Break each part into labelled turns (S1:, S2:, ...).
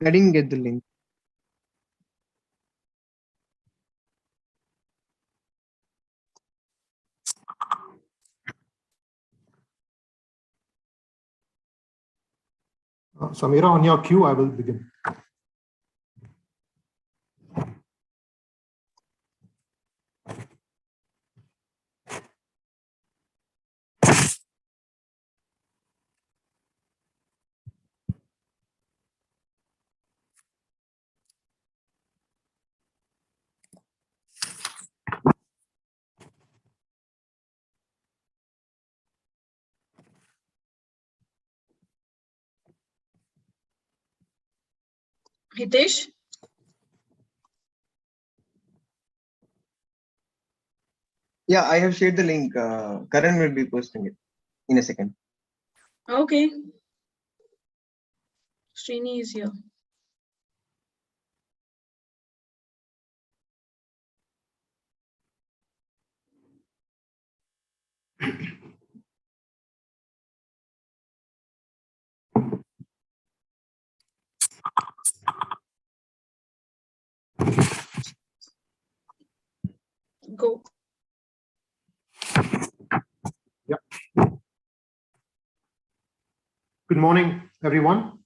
S1: I didn't get the link.
S2: Samira, on your cue, I will begin.
S3: Hitesh?
S1: Yeah, I have shared the link. Karan will be posting it in a second.
S3: Okay. Srini is here. Go.
S2: Yeah. Good morning, everyone.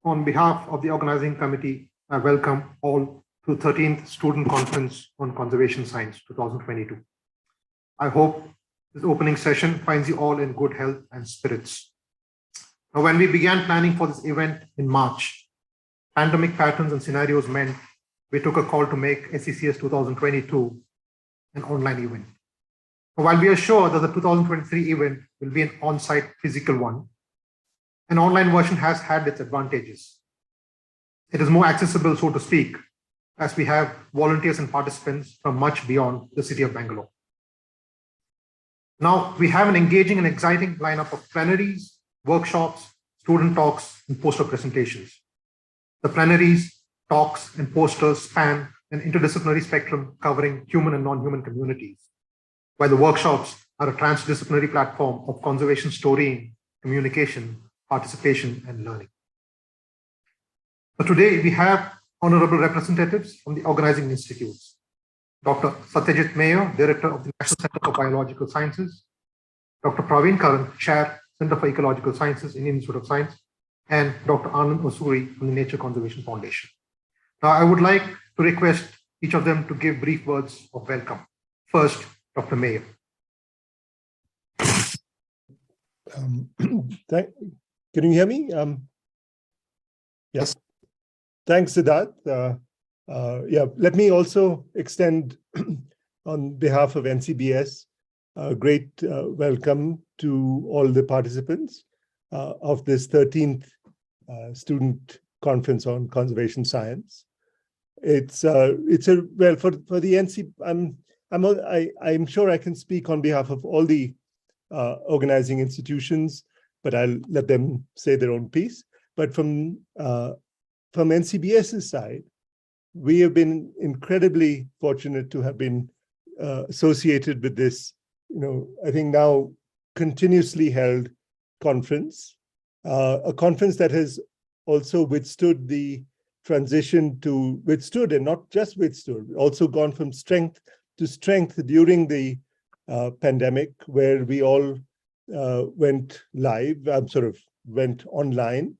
S2: On behalf of the organizing committee, I welcome all to 13th Student Conference on Conservation Science 2022. I hope this opening session finds you all in good health and spirits. Now, when we began planning for this event in March, pandemic patterns and scenarios meant we took a call to make SCCS 2022 an online event. While we are sure that the 2023 event will be an on-site physical one, an online version has had its advantages. It is more accessible, so to speak, as we have volunteers and participants from much beyond the city of Bangalore. Now, we have an engaging and exciting lineup of plenaries, workshops, student talks, and poster presentations. The plenaries, talks, and posters span an interdisciplinary spectrum covering human and non-human communities, while the workshops are a transdisciplinary platform of conservation storying, communication, participation, and learning. But today, we have honorable representatives from the organizing institutes. Dr. Satyajit Mayer, Director of the National Center for Biological Sciences, Dr. Praveen Karan, Chair, Center for Ecological Sciences, Indian Institute of Science, and Dr. Anand Osuri from the Nature Conservation Foundation. Now, I would like to request each of them to give brief words of welcome. First, Dr. Mayer.
S4: Can you hear me? Yes. Thanks, Siddharth. Yeah, let me also extend on behalf of NCBS a great welcome to all the participants of this 13th Student Conference on Conservation Science. It's a well for the NC. I'm sure I can speak on behalf of all the organizing institutions, but I'll let them say their own piece. But from NCBS's side, we have been incredibly fortunate to have been associated with this, I think now continuously held conference, a conference that has also withstood the transition and not just withstood, also gone from strength to strength during the pandemic, where we all went live, went online.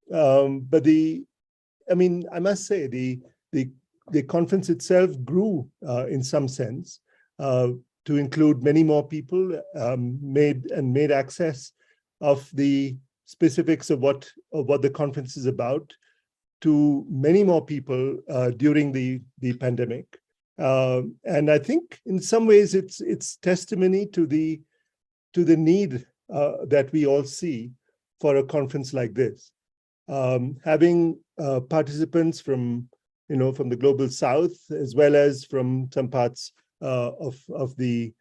S4: But I must say the conference itself grew in some sense to include many more people, made access of the specifics of what the conference is about to many more people during the pandemic. And I think in some ways it's testimony to the need that we all see for a conference like this. Having participants from the global south, as well as from some parts of the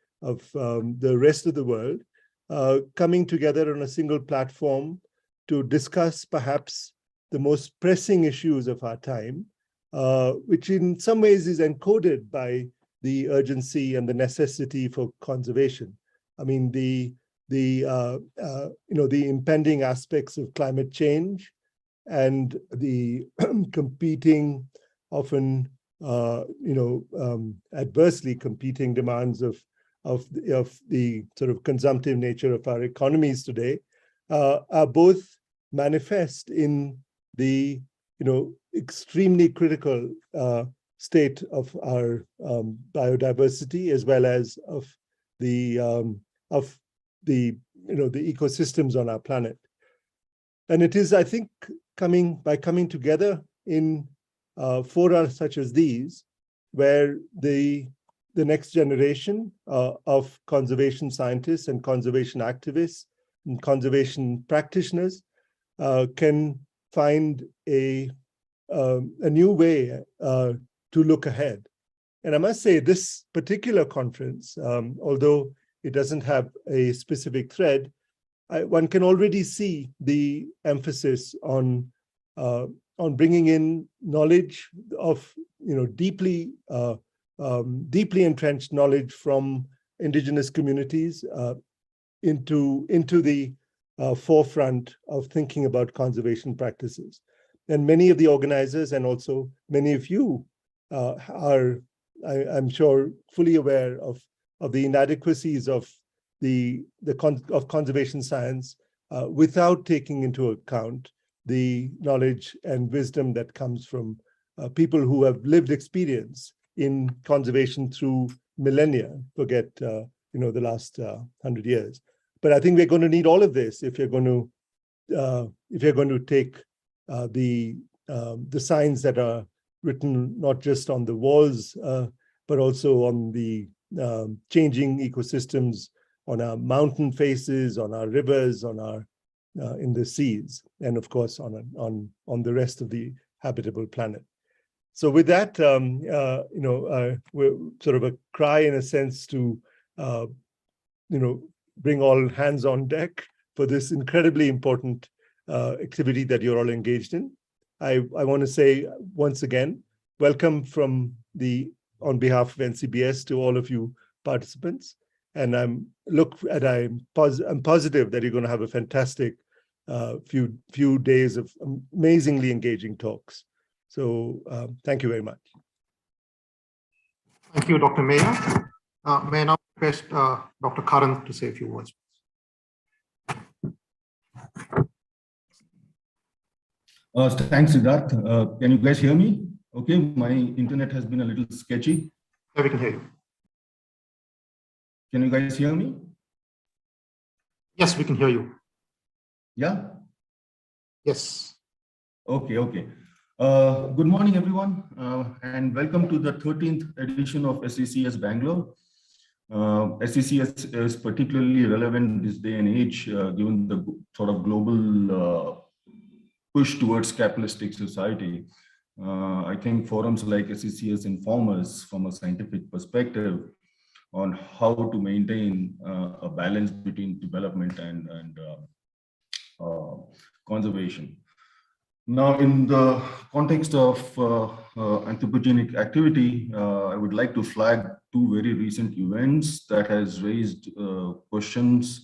S4: rest of the world, coming together on a single platform to discuss perhaps the most pressing issues of our time, which in some ways is encoded by the urgency and the necessity for conservation. I mean, the impending aspects of climate change, and the competing, often adversely competing demands of the sort of consumptive nature of our economies today are both manifest in the extremely critical state of our biodiversity, as well as of the ecosystems on our planet. And it is, I think, coming together in fora such as these, where the next generation of conservation scientists and conservation activists and conservation practitioners can find a new way to look ahead. And I must say, this particular conference, although it doesn't have a specific thread, one can already see the emphasis on bringing in knowledge of deeply entrenched knowledge from indigenous communities into the forefront of thinking about conservation practices. And many of the organizers, and also many of you, are, I'm sure, fully aware of the inadequacies of of conservation science without taking into account the knowledge and wisdom that comes from people who have lived experience in conservation through millennia. Forget the last 100 years. But I think we're going to need all of this if you're going to take the signs that are written not just on the walls, but also on the changing ecosystems, on our mountain faces, on our rivers, on our in the seas, and of course on the rest of the habitable planet. So with that, we're sort of a cry in a sense to bring all hands on deck for this incredibly important activity that you're all engaged in. I want to say once again, welcome on behalf of NCBS to all of you participants. And I'm positive that you're going to have a fantastic few days of amazingly engaging talks. So thank you very much.
S2: Thank you, Dr. Meya. May I now request Dr. Karan to say a few words.
S5: Thanks, Siddharth. Can you guys hear me? Okay, my internet has been a little sketchy.
S2: Yeah, we can hear you.
S5: Can you guys hear me?
S2: Yes, we can hear you.
S5: Yeah?
S2: Yes.
S5: Okay. Good morning, everyone, and welcome to the 13th edition of SCCS-Bengaluru. SCCS is particularly relevant this day and age, given the sort of global push towards capitalistic society. I think forums like SCCS inform us from a scientific perspective on how to maintain a balance between development and conservation. Now, in the context of anthropogenic activity, I would like to flag two very recent events that has raised questions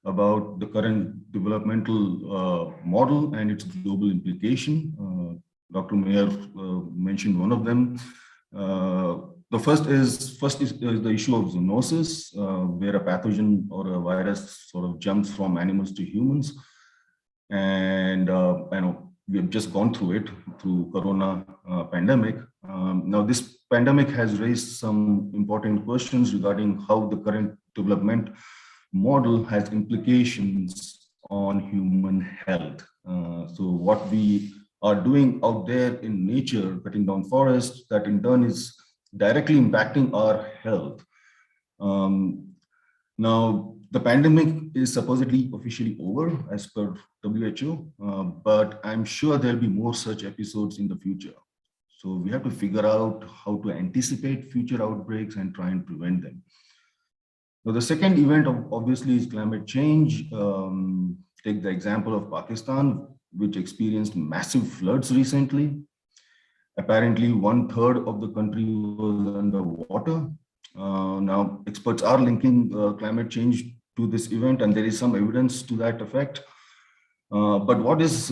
S5: about the current developmental model and its global implication. Dr. Meyer mentioned one of them. The first is the issue of zoonosis, where a pathogen or a virus sort of jumps from animals to humans. And we have just gone through it, through Corona pandemic. Now, this pandemic has raised some important questions regarding how the current development model has implications on human health. So what we are doing out there in nature, cutting down forests, that in turn is directly impacting our health. Now, the pandemic is supposedly officially over as per WHO, but I'm sure there'll be more such episodes in the future. So we have to figure out how to anticipate future outbreaks and try and prevent them. Now, the second event obviously is climate change. Take the example of Pakistan, which experienced massive floods recently. Apparently, 1/3 of the country was underwater. Now, experts are linking climate change to this event, and there is some evidence to that effect. But what is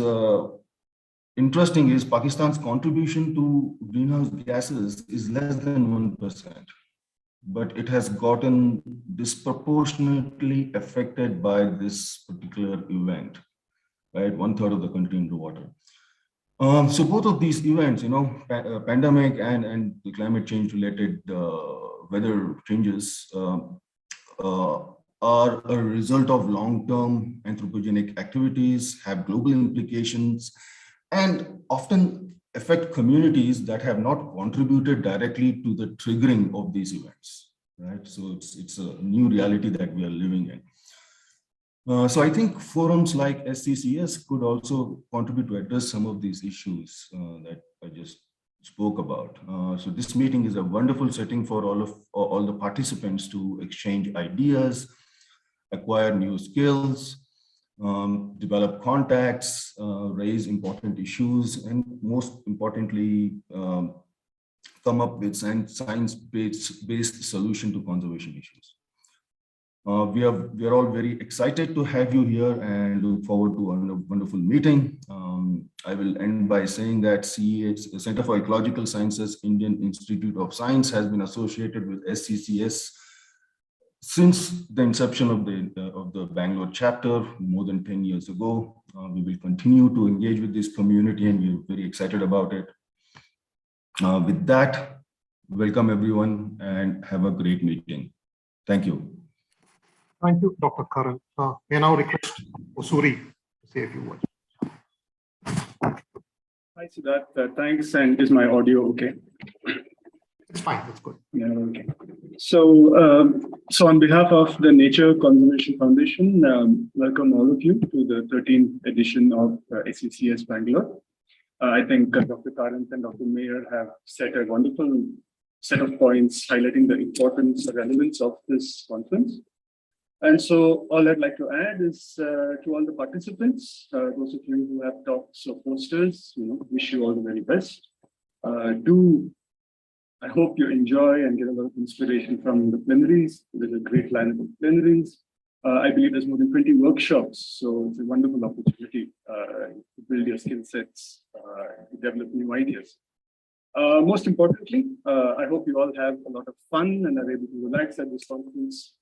S5: interesting is Pakistan's contribution to greenhouse gases is less than 1%, but it has gotten disproportionately affected by this particular event, right? 1/3 of the country underwater. So both of these events, pandemic and the climate change related weather changes are a result of long-term anthropogenic activities, have global implications, and often affect communities that have not contributed directly to the triggering of these events, right? So it's a new reality that we are living in. So I think forums like SCCS could also contribute to address some of these issues that I just spoke about. So this meeting is a wonderful setting for all the participants to exchange ideas, acquire new skills, develop contacts, raise important issues, and most importantly, come up with science-based solution to conservation issues. We are all very excited to have you here and look forward to a wonderful meeting. I will end by saying that CEH, Center for Ecological Sciences, Indian Institute of Science, has been associated with SCCS since the inception of the Bangalore chapter more than 10 years ago. We will continue to engage with this community, and we're very excited about it. With that, welcome everyone and have a great meeting. Thank you.
S2: Thank you, Dr. Karan. May I now request Suri to say a few words.
S6: Hi, Siddharth. Thanks. And is my audio okay?
S2: It's fine. That's good.
S6: Yeah, okay. So, so on behalf of the Nature Conservation Foundation, welcome all of you to the 13th edition of SCCS-Bengaluru. I think Dr. Karan and Dr. Mayer have set a wonderful set of points highlighting the importance and relevance of this conference. And so all I'd like to add is to all the participants, those of you who have talks or posters, wish you all the very best. I hope you enjoy and get a lot of inspiration from the plenaries. There's a great lineup of plenaries. I believe there's more than 20 workshops, so it's a wonderful opportunity to build your skill sets, to develop new ideas. Most importantly, I hope you all have a lot of fun and are able to relax at this conference.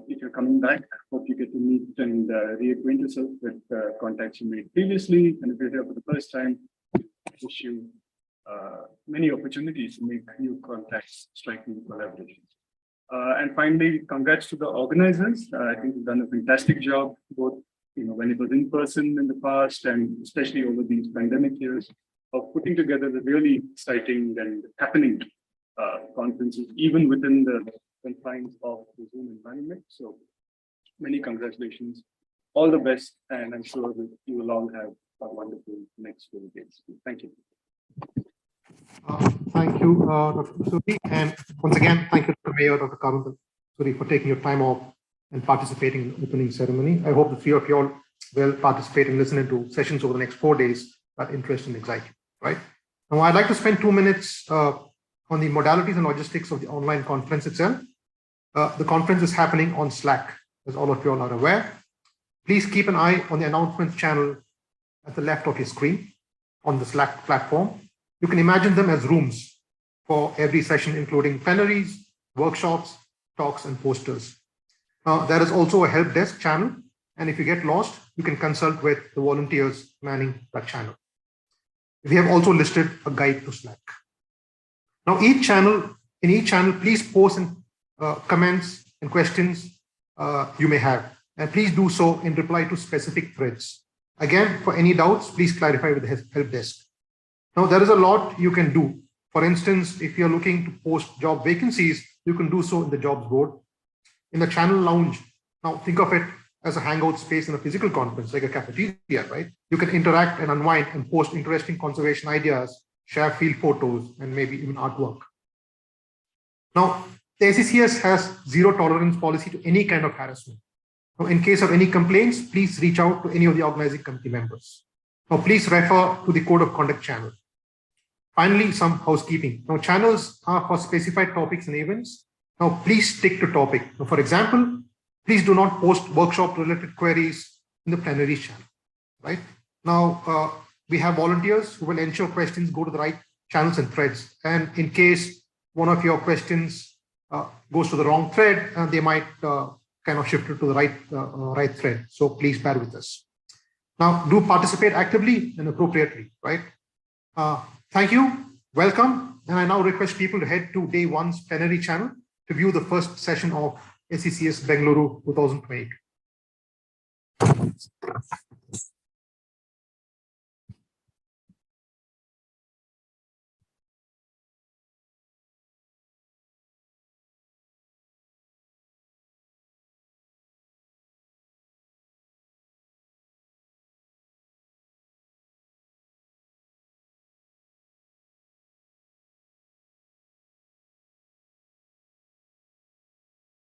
S6: If you're coming back, hope you get to meet and reacquaint yourself with contacts you made previously. And if you're here for the first time, wish you many opportunities to make new contacts, strike new collaborations. And finally, congrats to the organizers. I think you've done a fantastic job, both when it was in person in the past and especially over these pandemic years, of putting together the really exciting and happening conferences, even within the confines of the Zoom environment. So many congratulations, all the best, and I'm sure that you will all have a wonderful next few days. Thank you.
S2: Thank you, Dr. Suri, and once again, thank you to the Mayor, Dr. Karan Suri, for taking your time off and participating in the opening ceremony. I hope the three of you all will participate and listen into sessions over the next 4 days that interest and excite you, right? Now, I'd like to spend 2 minutes on the modalities and logistics of the online conference itself. The conference is happening on Slack, as all of you all are aware. Please keep an eye on the announcements channel at the left of your screen on the Slack platform. You can imagine them as rooms for every session, including plenaries, workshops, talks, and posters. There is also a help desk channel, and if you get lost, you can consult with the volunteers manning that channel. We have also listed a guide to Slack. Now, in each channel, please post comments and questions you may have, and please do so in reply to specific threads. Again, for any doubts, please clarify with the help desk. Now, there is a lot you can do. For instance, if you're looking to post job vacancies, you can do so in the jobs board. In the channel lounge, now think of it as a hangout space in a physical conference, like a cafeteria, right? You can interact and unwind and post interesting conservation ideas, share field photos, and maybe even artwork. Now, the SCCS has zero tolerance policy to any kind of harassment. Now, in case of any complaints, please reach out to any of the organizing committee members. Now, please refer to the code of conduct channel. Finally, some housekeeping. Now, channels are for specified topics and events. Now, please stick to topic. Now, for example, please do not post workshop-related queries in the plenaries channel, right? Now, we have volunteers who will ensure questions go to the right channels and threads. And in case one of your questions goes to the wrong thread, they might kind of shift it to the right thread. So please bear with us. Now, do participate actively and appropriately, right? Thank you. Welcome. And I now request people to head to day one's plenary channel to view the first session of SCCS-Bengaluru 2022.